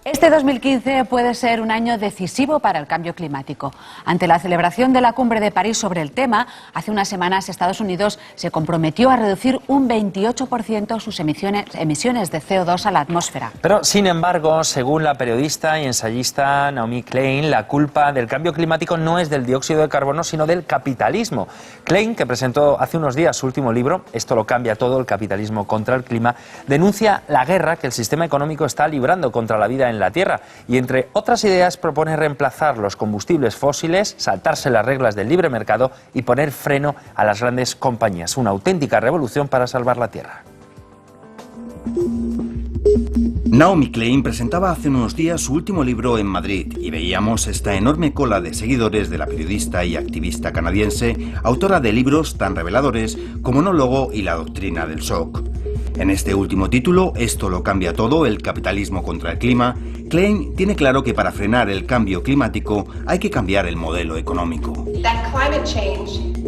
Este 2015 puede ser un año decisivo para el cambio climático. Ante la celebración de la Cumbre de París sobre el tema, hace unas semanas Estados Unidos se comprometió a reducir un 28% sus emisiones de CO2 a la atmósfera. Pero, sin embargo, según la periodista y ensayista Naomi Klein, la culpa del cambio climático no es del dióxido de carbono, sino del capitalismo. Klein, que presentó hace unos días su último libro, Esto lo cambia todo, el capitalismo contra el clima, denuncia la guerra que el sistema económico está librando contra la vida en la Tierra y, entre otras ideas, propone reemplazar los combustibles fósiles, saltarse las reglas del libre mercado y poner freno a las grandes compañías. Una auténtica revolución para salvar la Tierra. Naomi Klein presentaba hace unos días su último libro en Madrid y veíamos esta enorme cola de seguidores de la periodista y activista canadiense, autora de libros tan reveladores como No Logo y La doctrina del shock. En este último título, Esto lo cambia todo, el capitalismo contra el clima, Klein tiene claro que para frenar el cambio climático hay que cambiar el modelo económico.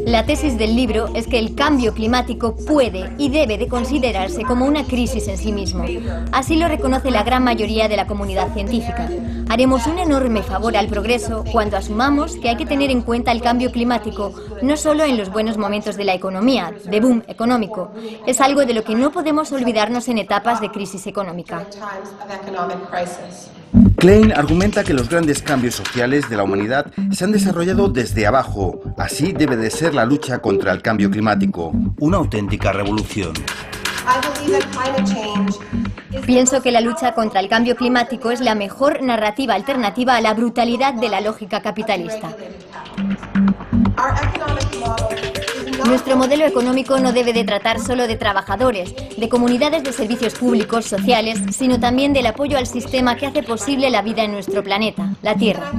La tesis del libro es que el cambio climático puede y debe de considerarse como una crisis en sí mismo. Así lo reconoce la gran mayoría de la comunidad científica. Haremos un enorme favor al progreso cuando asumamos que hay que tener en cuenta el cambio climático no solo en los buenos momentos de la economía, de boom económico. Es algo de lo que no podemos olvidarnos en etapas de crisis económica. Klein argumenta que los grandes cambios sociales de la humanidad se han desarrollado desde abajo. Así debe de ser la lucha contra el cambio climático, una auténtica revolución. Pienso que la lucha contra el cambio climático es la mejor narrativa alternativa a la brutalidad de la lógica capitalista. Nuestro modelo económico no debe de tratar solo de trabajadores, de comunidades de servicios públicos, sociales, sino también del apoyo al sistema que hace posible la vida en nuestro planeta, la Tierra.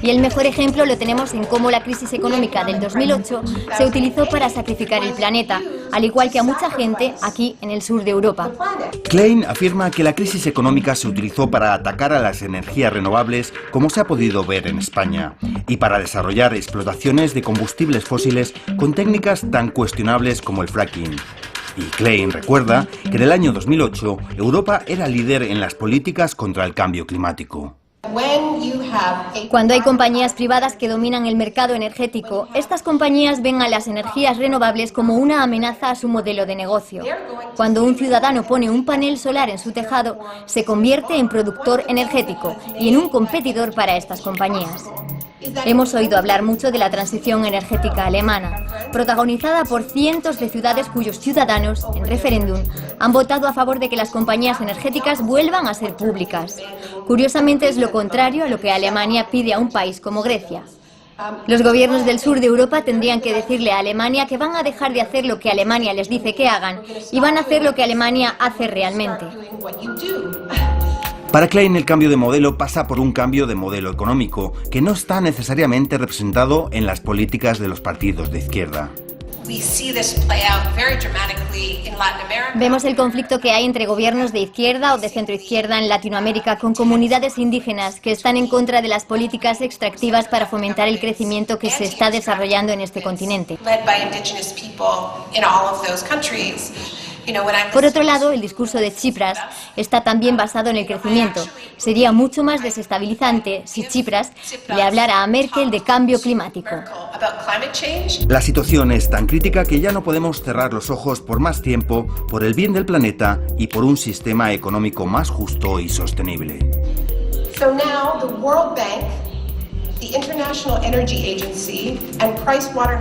Y el mejor ejemplo lo tenemos en cómo la crisis económica del 2008 se utilizó para sacrificar el planeta, al igual que a mucha gente aquí en el sur de Europa. Klein afirma que la crisis económica se utilizó para atacar a las energías renovables, como se ha podido ver en España, y para desarrollar explotaciones de combustibles fósiles con técnicas tan cuestionables como el fracking. Y Klein recuerda que en el año 2008 Europa era líder en las políticas contra el cambio climático. Cuando hay compañías privadas que dominan el mercado energético, estas compañías ven a las energías renovables como una amenaza a su modelo de negocio. Cuando un ciudadano pone un panel solar en su tejado, se convierte en productor energético y en un competidor para estas compañías. Hemos oído hablar mucho de la transición energética alemana, protagonizada por cientos de ciudades cuyos ciudadanos, en referéndum, han votado a favor de que las compañías energéticas vuelvan a ser públicas. Curiosamente es lo contrario a lo que Alemania pide a un país como Grecia. Los gobiernos del sur de Europa tendrían que decirle a Alemania que van a dejar de hacer lo que Alemania les dice que hagan y van a hacer lo que Alemania hace realmente. Para Klein, el cambio de modelo pasa por un cambio de modelo económico, que no está necesariamente representado en las políticas de los partidos de izquierda. Vemos el conflicto que hay entre gobiernos de izquierda o de centroizquierda en Latinoamérica con comunidades indígenas que están en contra de las políticas extractivas para fomentar el crecimiento que se está desarrollando en este continente. Por otro lado, el discurso de Tsipras está también basado en el crecimiento. Sería mucho más desestabilizante si Tsipras le hablara a Merkel de cambio climático. La situación es tan crítica que ya no podemos cerrar los ojos por más tiempo por el bien del planeta y por un sistema económico más justo y sostenible.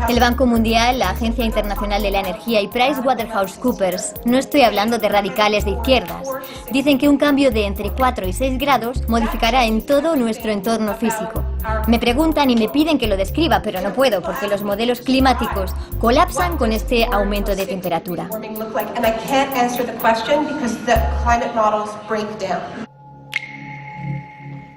El Banco Mundial, la Agencia Internacional de la Energía y PricewaterhouseCoopers, no estoy hablando de radicales de izquierdas, dicen que un cambio de entre 4 y 6 grados modificará en todo nuestro entorno físico. Me preguntan y me piden que lo describa, pero no puedo porque los modelos climáticos colapsan con este aumento de temperatura.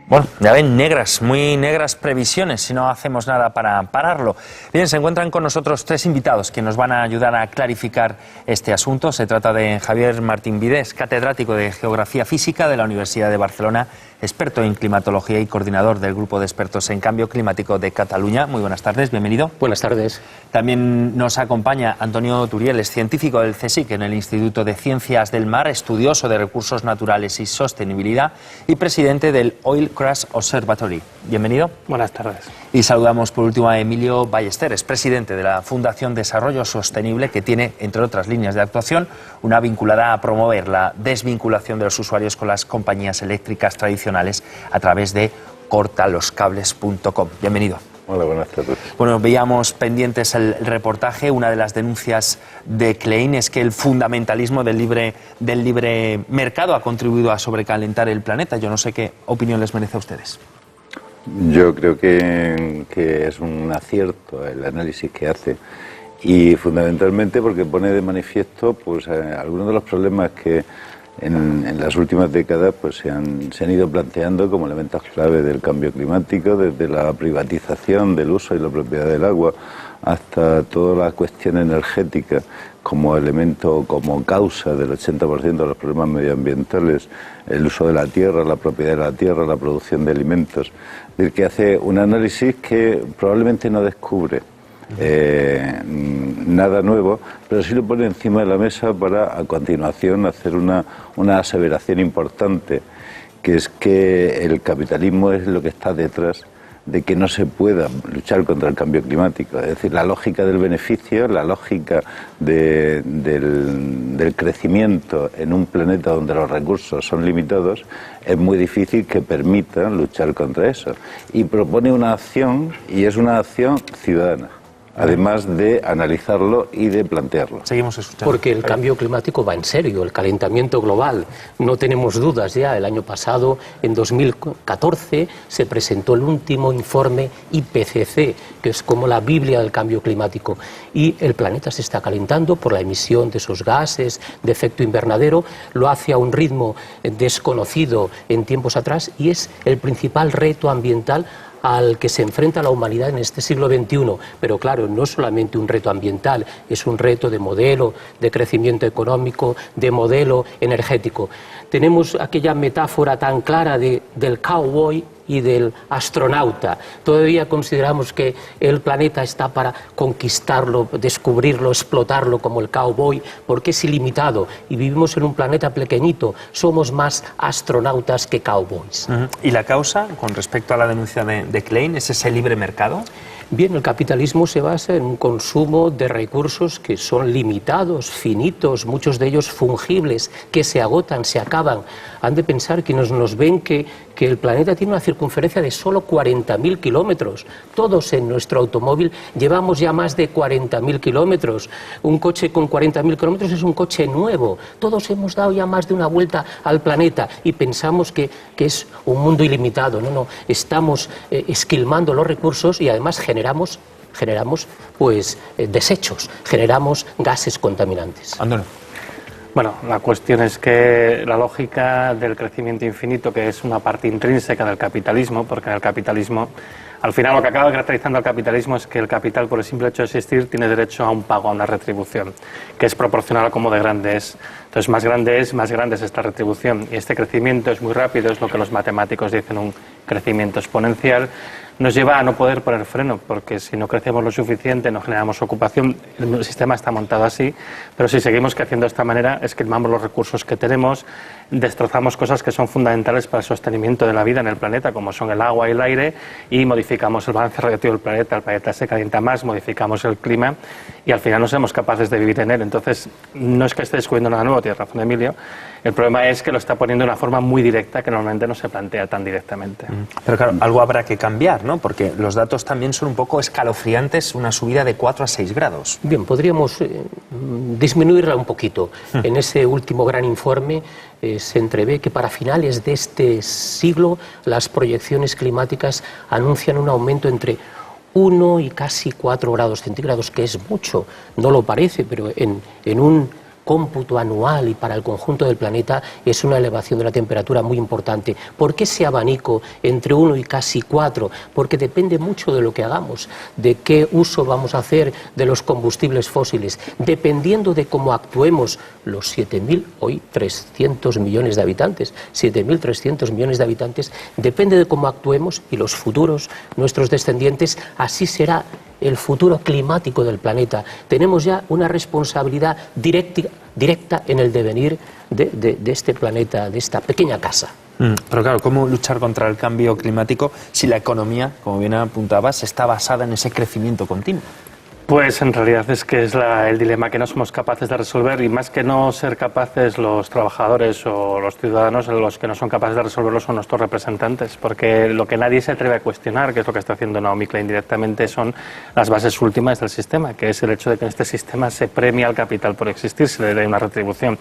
Bueno, ya ven, muy negras previsiones si no hacemos nada para pararlo. Bien, se encuentran con nosotros 3 invitados que nos van a ayudar a clarificar este asunto. Se trata de Javier Martín Vidés, catedrático de Geografía Física de la Universidad de Barcelona, experto en climatología y coordinador del Grupo de Expertos en Cambio Climático de Cataluña. Muy buenas tardes, bienvenido. Buenas tardes. También nos acompaña Antonio Turiel, es científico del CSIC en el Instituto de Ciencias del Mar, estudioso de recursos naturales y sostenibilidad y presidente del Oil Crash Observatory. Bienvenido. Buenas tardes. Y saludamos por último a Emilio Ballester, es presidente de la Fundación Desarrollo Sostenible, que tiene, entre otras líneas de actuación, una vinculada a promover la desvinculación de los usuarios con las compañías eléctricas tradicionales a través de cortaloscables.com. Bienvenido. Hola, buenas tardes. Bueno, veíamos pendientes el reportaje. Una de las denuncias de Klein es que el fundamentalismo del libre mercado ha contribuido a sobrecalentar el planeta. Yo no sé qué opinión les merece a ustedes. Yo creo que es un acierto el análisis que hace, y fundamentalmente porque pone de manifiesto pues algunos de los problemas que en las últimas décadas pues se han ido planteando como elementos clave del cambio climático, desde la privatización del uso y la propiedad del agua hasta toda la cuestión energética como elemento, como causa del 80% de los problemas medioambientales, el uso de la tierra, la propiedad de la tierra, la producción de alimentos, del que hace un análisis que probablemente no descubre nada nuevo, pero sí lo pone encima de la mesa para a continuación hacer una aseveración importante, que es que el capitalismo es lo que está detrás de que no se pueda luchar contra el cambio climático. Es decir, la lógica del beneficio, la lógica del crecimiento en un planeta donde los recursos son limitados, es muy difícil que permita luchar contra eso. Y propone una acción, y es una acción ciudadana, además de analizarlo y de plantearlo. Seguimos escuchando. Porque el cambio climático va en serio, el calentamiento global. No tenemos dudas ya. El año pasado, en 2014, se presentó el último informe IPCC, que es como la Biblia del cambio climático. Y el planeta se está calentando por la emisión de esos gases de efecto invernadero. Lo hace a un ritmo desconocido en tiempos atrás y es el principal reto ambiental al que se enfrenta la humanidad en este siglo XXI. Pero claro, no es solamente un reto ambiental, es un reto de modelo, de crecimiento económico, de modelo energético. Tenemos aquella metáfora tan clara del cowboy y del astronauta. Todavía consideramos que el planeta está para conquistarlo, descubrirlo, explotarlo como el cowboy, porque es ilimitado y vivimos en un planeta pequeñito. Somos más astronautas que cowboys. ¿Y la causa, con respecto a la denuncia de Klein, es ese libre mercado? Bien, el capitalismo se basa en un consumo de recursos que son limitados, finitos, muchos de ellos fungibles, que se agotan, se acaban. Han de pensar quienes nos ven que el planeta tiene una circunferencia de solo 40.000 kilómetros. Todos en nuestro automóvil llevamos ya más de 40.000 kilómetros. Un coche con 40.000 kilómetros es un coche nuevo. Todos hemos dado ya más de una vuelta al planeta y pensamos que es un mundo ilimitado. No, estamos esquilmando los recursos y además generamos pues desechos, generamos gases contaminantes. Antonio. Bueno, la cuestión es que la lógica del crecimiento infinito, que es una parte intrínseca del capitalismo, porque en el capitalismo, al final lo que acaba caracterizando al capitalismo es que el capital, por el simple hecho de existir, tiene derecho a un pago, a una retribución, que es proporcional a cómo de grande es. Entonces, más grande es esta retribución. Y este crecimiento es muy rápido, es lo que los matemáticos dicen un crecimiento exponencial. Nos lleva a no poder poner freno, porque si no crecemos lo suficiente, no generamos ocupación. El sistema está montado así, pero si seguimos creciendo de esta manera, esquilmamos los recursos que tenemos, destrozamos cosas que son fundamentales para el sostenimiento de la vida en el planeta, como son el agua y el aire, y modificamos el balance radiactivo del planeta. El planeta se calienta más, modificamos el clima, y al final no somos capaces de vivir en él. Entonces, no es que esté descubriendo nada nuevo, tiene razón Emilio. El problema es que lo está poniendo de una forma muy directa, que normalmente no se plantea tan directamente. Pero claro, algo habrá que cambiar, ¿no? Porque los datos también son un poco escalofriantes, una subida de 4 a 6 grados. Bien, podríamos disminuirla un poquito. En ese último gran informe se entrevé que para finales de este siglo las proyecciones climáticas anuncian un aumento entre 1 y casi 4 grados centígrados, que es mucho. No lo parece, pero en un cómputo anual y para el conjunto del planeta es una elevación de la temperatura muy importante. ¿Por qué ese abanico entre 1 y casi 4? Porque depende mucho de lo que hagamos, de qué uso vamos a hacer de los combustibles fósiles, dependiendo de cómo actuemos los 7.300 millones de habitantes, 7.300 millones de habitantes, depende de cómo actuemos y los futuros, nuestros descendientes, así será el futuro climático del planeta. Tenemos ya una responsabilidad directa en el devenir de este planeta, de esta pequeña casa. Pero claro, ¿cómo luchar contra el cambio climático si la economía, como bien apuntabas, está basada en ese crecimiento continuo? Pues en realidad es que es el dilema que no somos capaces de resolver, y más que no ser capaces los trabajadores o los ciudadanos, los que no son capaces de resolverlo son nuestros representantes, porque lo que nadie se atreve a cuestionar, que es lo que está haciendo Naomi Klein directamente, son las bases últimas del sistema, que es el hecho de que en este sistema se premia al capital por existir, se le da una retribución.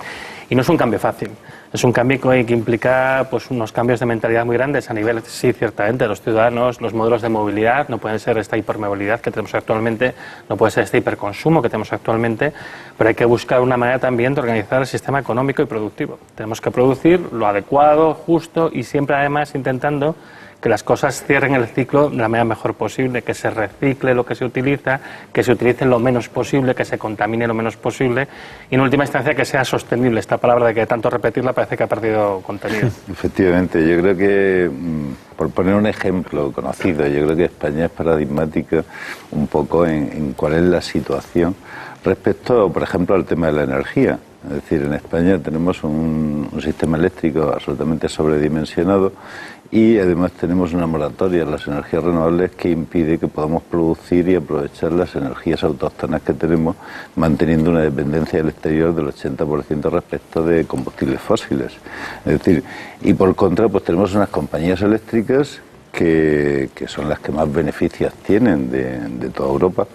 Y no es un cambio fácil. Es un cambio que implica pues, unos cambios de mentalidad muy grandes a nivel, sí, ciertamente, los ciudadanos, los modelos de movilidad, no pueden ser esta hipermovilidad que tenemos actualmente, no puede ser este hiperconsumo que tenemos actualmente, pero hay que buscar una manera también de organizar el sistema económico y productivo. Tenemos que producir lo adecuado, justo y siempre además intentando que las cosas cierren el ciclo de la manera mejor posible, que se recicle lo que se utiliza, que se utilice lo menos posible, que se contamine lo menos posible y en última instancia que sea sostenible. Esta palabra de que tanto repetirla parece que ha perdido contenido. Efectivamente, yo creo que, por poner un ejemplo conocido, yo creo que España es paradigmática un poco en cuál es la situación respecto, por ejemplo, al tema de la energía. Es decir, en España tenemos un sistema eléctrico absolutamente sobredimensionado y además tenemos una moratoria en las energías renovables que impide que podamos producir y aprovechar las energías autóctonas que tenemos, manteniendo una dependencia del exterior del 80% respecto de combustibles fósiles. Es decir, y por contra, pues tenemos unas compañías eléctricas que son las que más beneficios tienen de toda Europa,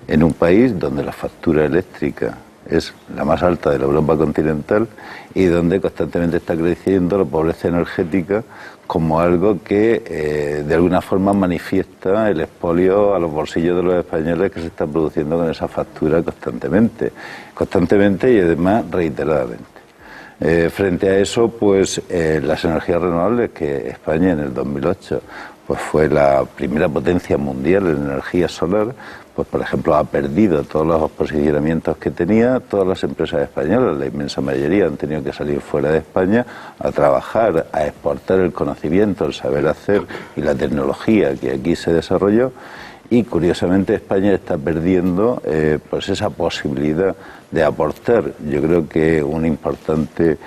en un país donde la factura eléctrica es la más alta de la Europa continental y donde constantemente está creciendo la pobreza energética como algo que de alguna forma manifiesta el expolio a los bolsillos de los españoles que se está produciendo con esa factura constantemente y además reiteradamente. Frente a eso, pues las energías renovables, que España en el 2008 pues fue la primera potencia mundial en energía solar, pues por ejemplo ha perdido todos los posicionamientos que tenía. Todas las empresas españolas, la inmensa mayoría, han tenido que salir fuera de España a trabajar, a exportar el conocimiento, el saber hacer y la tecnología que aquí se desarrolló, y curiosamente España está perdiendo pues esa posibilidad de aportar, yo creo que una importante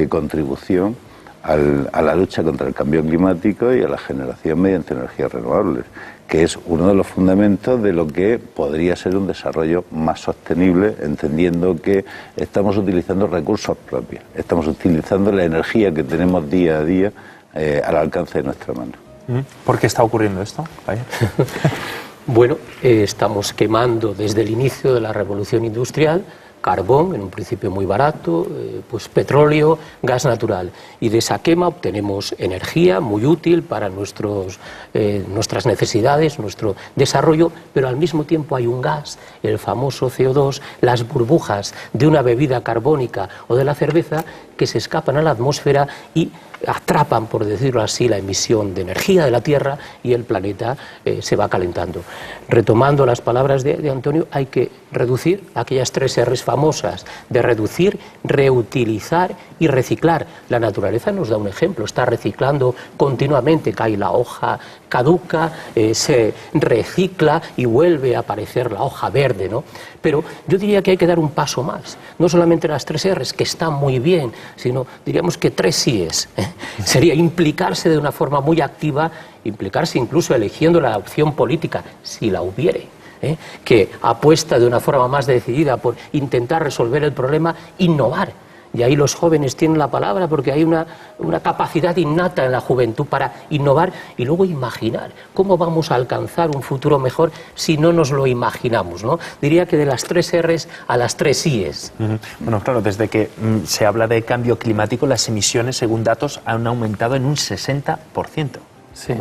contribución a la lucha contra el cambio climático y a la generación mediante energías renovables, que es uno de los fundamentos de lo que podría ser un desarrollo más sostenible, entendiendo que estamos utilizando recursos propios, estamos utilizando la energía que tenemos día a día al alcance de nuestra mano. ¿Por qué está ocurriendo esto? Bueno, estamos quemando desde el inicio de la revolución industrial carbón, en un principio muy barato, pues petróleo, gas natural. Y de esa quema obtenemos energía muy útil para nuestras necesidades, nuestro desarrollo, pero al mismo tiempo hay un gas, el famoso CO2, las burbujas de una bebida carbónica o de la cerveza que se escapan a la atmósfera y atrapan, por decirlo así, la emisión de energía de la Tierra y el planeta se va calentando. Retomando las palabras de Antonio, hay que reducir aquellas 3 R's famosas de reducir, reutilizar y reciclar. La naturaleza nos da un ejemplo, está reciclando continuamente, cae la hoja caduca, se recicla y vuelve a aparecer la hoja verde, ¿no? Pero yo diría que hay que dar un paso más, no solamente las 3 R's, que están muy bien, sino diríamos que 3 síes. Sería implicarse de una forma muy activa, implicarse incluso eligiendo la opción política, si la hubiere, que apuesta de una forma más decidida por intentar resolver el problema, innovar. Y ahí los jóvenes tienen la palabra porque hay una capacidad innata en la juventud para innovar y luego imaginar cómo vamos a alcanzar un futuro mejor si no nos lo imaginamos, ¿no? Diría que de las 3 R's a las 3 síes. Bueno, claro, desde que se habla de cambio climático, las emisiones, según datos, han aumentado en un 60%. Sí,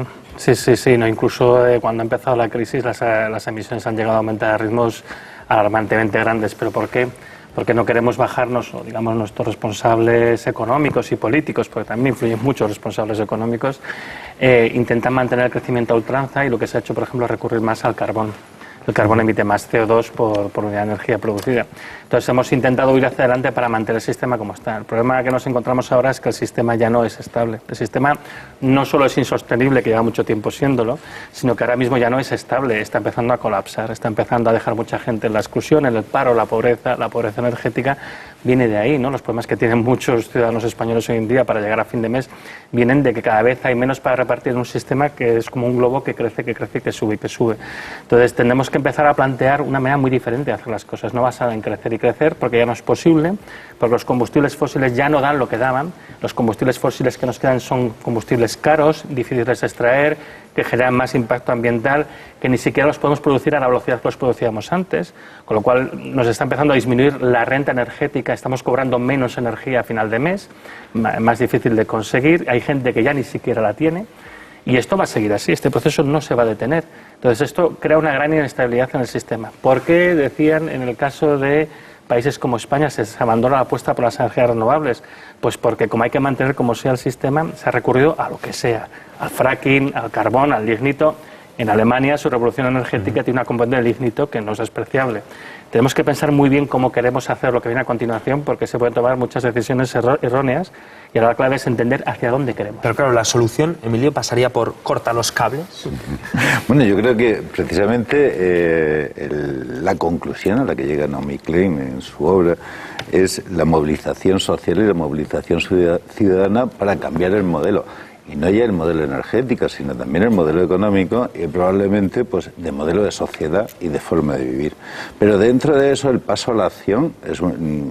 no, incluso cuando ha empezado la crisis las emisiones han llegado a aumentar a ritmos alarmantemente grandes. ¿Pero por qué? Porque no queremos bajarnos, digamos, nuestros responsables económicos y políticos, porque también influyen muchos responsables económicos, intentan mantener el crecimiento a ultranza, y lo que se ha hecho, por ejemplo, es recurrir más al carbón. El carbón emite más CO2 por unidad de energía producida. Entonces hemos intentado ir hacia adelante para mantener el sistema como está. El problema que nos encontramos ahora es que el sistema ya no es estable. El sistema no solo es insostenible, que lleva mucho tiempo siéndolo, sino que ahora mismo ya no es estable, está empezando a colapsar, está empezando a dejar mucha gente en la exclusión, en el paro, la pobreza energética viene de ahí, ¿no? Los problemas que tienen muchos ciudadanos españoles hoy en día para llegar a fin de mes vienen de que cada vez hay menos para repartir en un sistema que es como un globo que crece, que sube y que sube. Entonces tendremos que empezar a plantear una manera muy diferente de hacer las cosas, no basada en crecer y crecer, porque ya no es posible, porque los combustibles fósiles ya no dan lo que daban, los combustibles fósiles que nos quedan son combustibles caros, difíciles de extraer, que generan más impacto ambiental, que ni siquiera los podemos producir a la velocidad que los producíamos antes, con lo cual nos está empezando a disminuir la renta energética, estamos cobrando menos energía a final de mes, más difícil de conseguir, hay gente que ya ni siquiera la tiene, y esto va a seguir así, este proceso no se va a detener. Entonces esto crea una gran inestabilidad en el sistema. ¿Por qué decían en el caso de países como España se abandona la apuesta por las energías renovables? Pues porque como hay que mantener como sea el sistema, se ha recurrido a lo que sea, al fracking, al carbón, al lignito. En Alemania su revolución energética tiene una componente de lignito que no es despreciable. Tenemos que pensar muy bien cómo queremos hacer lo que viene a continuación, porque se pueden tomar muchas decisiones erróneas, y ahora la clave es entender hacia dónde queremos. Pero claro, la solución, Emilio, pasaría por cortar los cables. Bueno, yo creo que precisamente la conclusión a la que llega Naomi Klein en su obra es la movilización social y la movilización ciudadana para cambiar el modelo. Y no ya el modelo energético, sino también el modelo económico y probablemente pues de modelo de sociedad y de forma de vivir. Pero dentro de eso el paso a la acción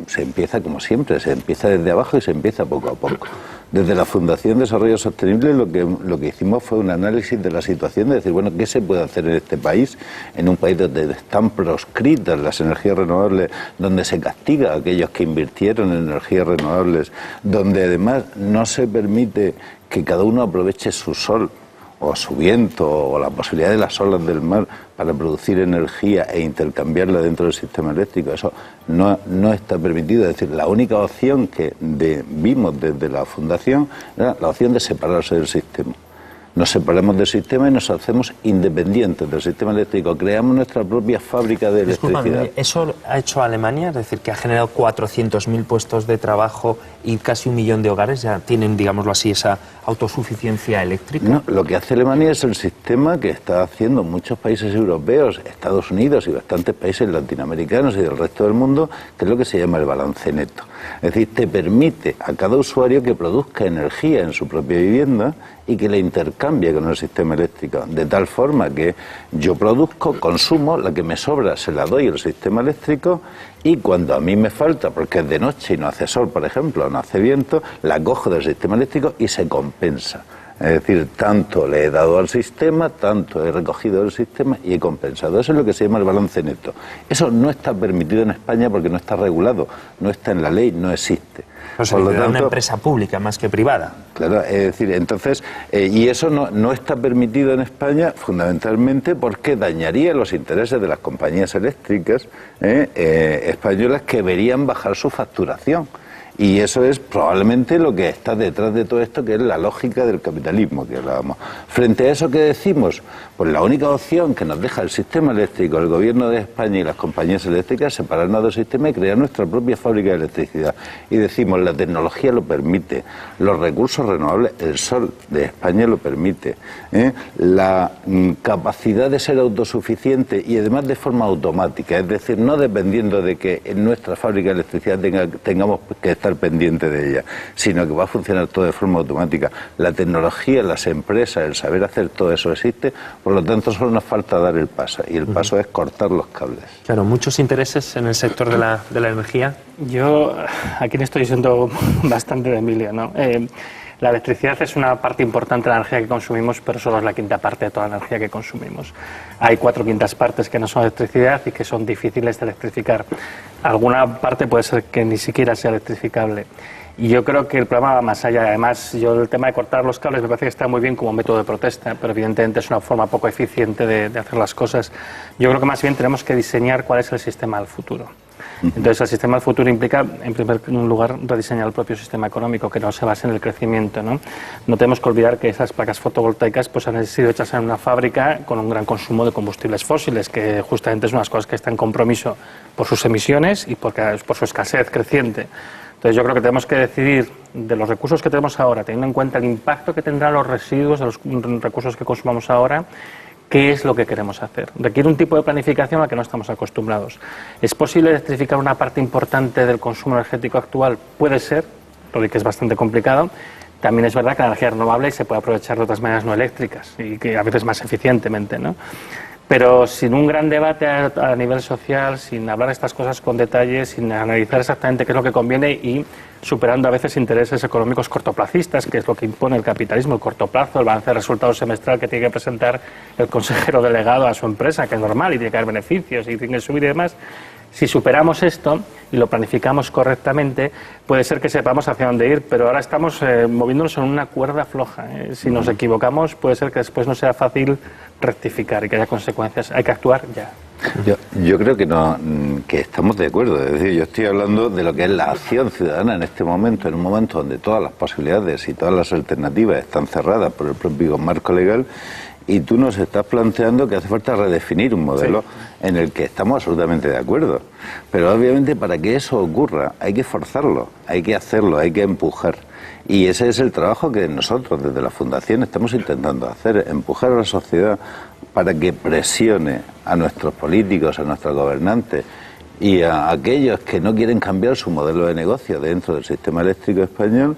se empieza como siempre, se empieza desde abajo y se empieza poco a poco. Desde la Fundación Desarrollo Sostenible lo que hicimos fue un análisis de la situación, de decir, bueno, ¿qué se puede hacer en este país? En un país donde están proscritas las energías renovables, donde se castiga a aquellos que invirtieron en energías renovables, donde además no se permite que cada uno aproveche su sol o su viento o la posibilidad de las olas del mar para producir energía e intercambiarla dentro del sistema eléctrico. Eso no está permitido. Es decir, la única opción que vimos desde la Fundación era la opción de separarse del sistema. Nos separamos del sistema y nos hacemos independientes del sistema eléctrico. Creamos nuestra propia fábrica de electricidad. ¿Eso ha hecho Alemania? Es decir, que ha generado 400.000 puestos de trabajo y casi 1 millón de hogares. ¿Ya tienen, digámoslo así, esa autosuficiencia eléctrica? No, lo que hace Alemania es el sistema que está haciendo muchos países europeos, Estados Unidos y bastantes países latinoamericanos y del resto del mundo, que es lo que se llama el balance neto. Es decir, te permite a cada usuario que produzca energía en su propia vivienda y que la intercambie con el sistema eléctrico, de tal forma que yo produzco, consumo, la que me sobra se la doy al sistema eléctrico y cuando a mí me falta, porque es de noche y no hace sol, por ejemplo, no hace viento, la cojo del sistema eléctrico y se compensa. Es decir, tanto le he dado al sistema, tanto he recogido del sistema y he compensado. Eso es lo que se llama el balance neto. Eso no está permitido en España porque no está regulado, no está en la ley, no existe. Pues por lo tanto, una empresa pública más que privada. Claro, es decir, entonces, y eso no está permitido en España fundamentalmente porque dañaría los intereses de las compañías eléctricas españolas que verían bajar su facturación. Y eso es probablemente lo que está detrás de todo esto, que es la lógica del capitalismo que hablábamos. Frente a eso, ¿qué decimos? Pues la única opción que nos deja el sistema eléctrico, el gobierno de España y las compañías eléctricas, es separarnos del sistema y crear nuestra propia fábrica de electricidad. Y decimos, la tecnología lo permite, los recursos renovables, el sol de España lo permite, la capacidad de ser autosuficiente y además de forma automática, es decir, no dependiendo de que en nuestra fábrica de electricidad tengamos que estar pendiente de ella, sino que va a funcionar todo de forma automática. La tecnología, las empresas, el saber hacer todo eso existe, por lo tanto solo nos falta dar el paso, y el paso es cortar los cables. Claro, muchos intereses en el sector de la energía. Yo aquí estoy siendo bastante de Emilio, ¿no? La electricidad es una parte importante de la energía que consumimos, pero solo es la quinta parte de toda la energía que consumimos. Hay 4/5 partes que no son electricidad y que son difíciles de electrificar. Alguna parte puede ser que ni siquiera sea electrificable. Y yo creo que el problema va más allá. Además, yo el tema de cortar los cables me parece que está muy bien como método de protesta, pero evidentemente es una forma poco eficiente de hacer las cosas. Yo creo que más bien tenemos que diseñar cuál es el sistema del futuro. Entonces, el sistema del futuro implica, en primer lugar, rediseñar el propio sistema económico, que no se base en el crecimiento, ¿no? No tenemos que olvidar que esas placas fotovoltaicas pues, han sido hechas en una fábrica con un gran consumo de combustibles fósiles, que justamente es una de las cosas que está en compromiso por sus emisiones y por su escasez creciente. Entonces, yo creo que tenemos que decidir de los recursos que tenemos ahora, teniendo en cuenta el impacto que tendrán los residuos de los recursos que consumamos ahora, ¿qué es lo que queremos hacer? Requiere un tipo de planificación a la que no estamos acostumbrados. ¿Es posible electrificar una parte importante del consumo energético actual? Puede ser, lo que es bastante complicado. También es verdad que la energía renovable se puede aprovechar de otras maneras no eléctricas y que a veces más eficientemente, ¿no? Pero sin un gran debate a nivel social, sin hablar de estas cosas con detalle, sin analizar exactamente qué es lo que conviene y superando a veces intereses económicos cortoplacistas, que es lo que impone el capitalismo, el corto plazo, el balance de resultados semestral que tiene que presentar el consejero delegado a su empresa, que es normal y tiene que haber beneficios y tiene que subir y demás. Si superamos esto y lo planificamos correctamente, puede ser que sepamos hacia dónde ir, pero ahora estamos moviéndonos en una cuerda floja. Si nos equivocamos, puede ser que después no sea fácil rectificar y que haya consecuencias. Hay que actuar ya. Yo creo que no, que estamos de acuerdo. Es decir, yo estoy hablando de lo que es la acción ciudadana en este momento, en un momento donde todas las posibilidades y todas las alternativas están cerradas por el propio marco legal. Y tú nos estás planteando que hace falta redefinir un modelo en el que estamos absolutamente de acuerdo. Pero obviamente para que eso ocurra hay que forzarlo, hay que hacerlo, hay que empujar. Y ese es el trabajo que nosotros desde la Fundación estamos intentando hacer, empujar a la sociedad para que presione a nuestros políticos, a nuestros gobernantes y a aquellos que no quieren cambiar su modelo de negocio dentro del sistema eléctrico español,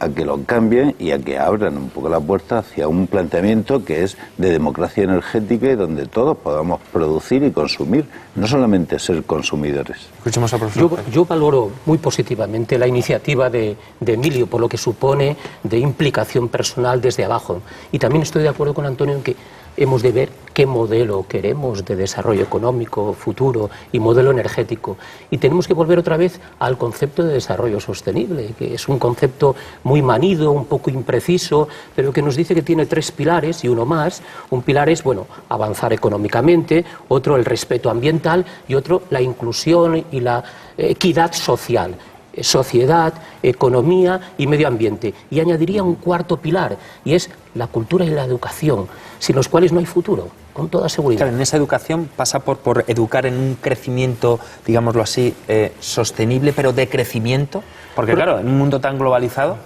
a que lo cambien y a que abran un poco la puerta hacia un planteamiento que es de democracia energética y donde todos podamos producir y consumir, no solamente ser consumidores. Escuchemos al profesor. Yo valoro muy positivamente la iniciativa de Emilio por lo que supone de implicación personal desde abajo. Y también estoy de acuerdo con Antonio en que hemos de ver qué modelo queremos de desarrollo económico, futuro y modelo energético. Y tenemos que volver otra vez al concepto de desarrollo sostenible, que es un concepto muy manido, un poco impreciso, pero que nos dice que tiene 3 pilares y uno más. Un pilar es, bueno, avanzar económicamente, otro el respeto ambiental y otro la inclusión y la equidad social. Sociedad, economía y medio ambiente. Y añadiría un 4º pilar, y es la cultura y la educación, sin los cuales no hay futuro, con toda seguridad. Claro, en esa educación pasa por educar en un crecimiento, digámoslo así, sostenible, pero de crecimiento, porque claro, en un mundo tan globalizado,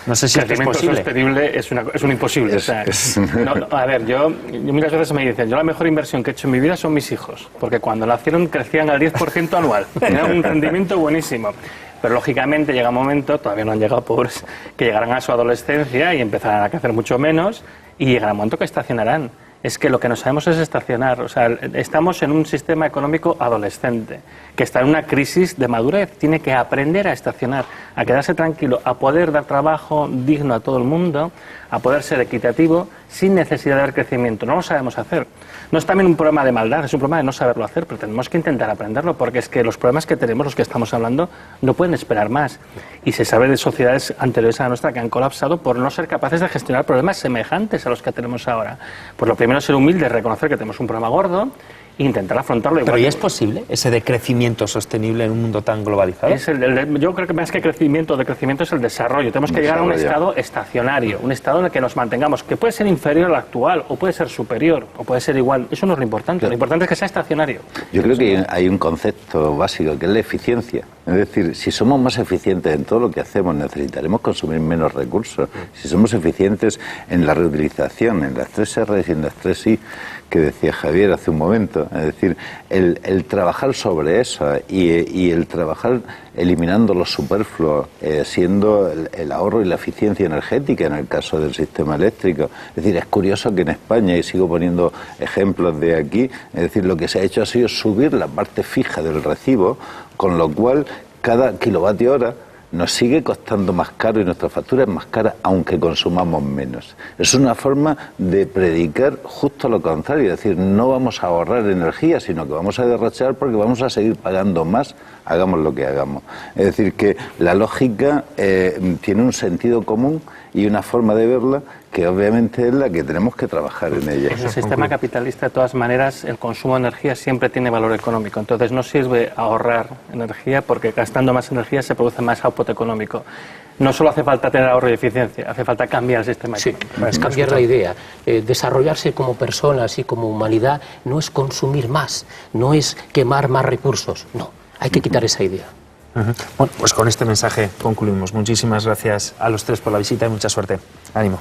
no sé si es posible. Sostenible es un imposible. A ver, yo muchas veces me dicen, yo la mejor inversión que he hecho en mi vida son mis hijos, porque cuando nacieron crecían al 10% anual, tenían un rendimiento buenísimo. Pero lógicamente llega un momento, todavía no han llegado pobres, que llegarán a su adolescencia y empezarán a crecer mucho menos y llegará un momento que estacionarán. Es que lo que no sabemos es estacionar. O sea, estamos en un sistema económico adolescente que está en una crisis de madurez. Tiene que aprender a estacionar, a quedarse tranquilo, a poder dar trabajo digno a todo el mundo, a poder ser equitativo sin necesidad de dar crecimiento. No lo sabemos hacer. No es también un problema de maldad, es un problema de no saberlo hacer, pero tenemos que intentar aprenderlo porque es que los problemas que tenemos, los que estamos hablando, no pueden esperar más. Y se sabe de sociedades anteriores a la nuestra que han colapsado por no ser capaces de gestionar problemas semejantes a los que tenemos ahora. Pues lo primero es ser humilde, reconocer que tenemos un problema gordo e intentar afrontarlo igual. ¿Pero ya es posible ese de crecimiento sostenible en un mundo tan globalizado? Yo creo que más que crecimiento, de crecimiento es el desarrollo. Tenemos que llegar a un estado estacionario, un estado en el que nos mantengamos, que puede ser inferior al actual, o puede ser superior, o puede ser igual. Eso no es lo importante. Claro. Lo importante es que sea estacionario. Yo creo que hay un concepto básico, que es la eficiencia. Es decir, si somos más eficientes en todo lo que hacemos, necesitaremos consumir menos recursos. Si somos eficientes en la reutilización, en las 3 R's y en las 3 I, que decía Javier hace un momento, es decir, el trabajar sobre eso y el trabajar eliminando lo superfluo, siendo el ahorro y la eficiencia energética en el caso del sistema eléctrico. Es decir, es curioso que en España, y sigo poniendo ejemplos de aquí, es decir, lo que se ha hecho ha sido subir la parte fija del recibo, con lo cual cada kilovatio hora nos sigue costando más caro y nuestra factura es más cara aunque consumamos menos. Es una forma de predicar justo lo contrario, es decir, no vamos a ahorrar energía, sino que vamos a derrochar porque vamos a seguir pagando más, hagamos lo que hagamos. Es decir, que la lógica tiene un sentido común y una forma de verla que obviamente es la que tenemos que trabajar en ella. En el sistema capitalista, de todas maneras, el consumo de energía siempre tiene valor económico. Entonces no sirve ahorrar energía porque gastando más energía se produce más output económico. No solo hace falta tener ahorro y eficiencia, hace falta cambiar el sistema económico. Sí, es cambiar la idea. Desarrollarse como personas y como humanidad no es consumir más, no es quemar más recursos, no, hay que quitar esa idea. Bueno, pues con este mensaje concluimos. Muchísimas gracias a los tres por la visita y mucha suerte. Ánimo.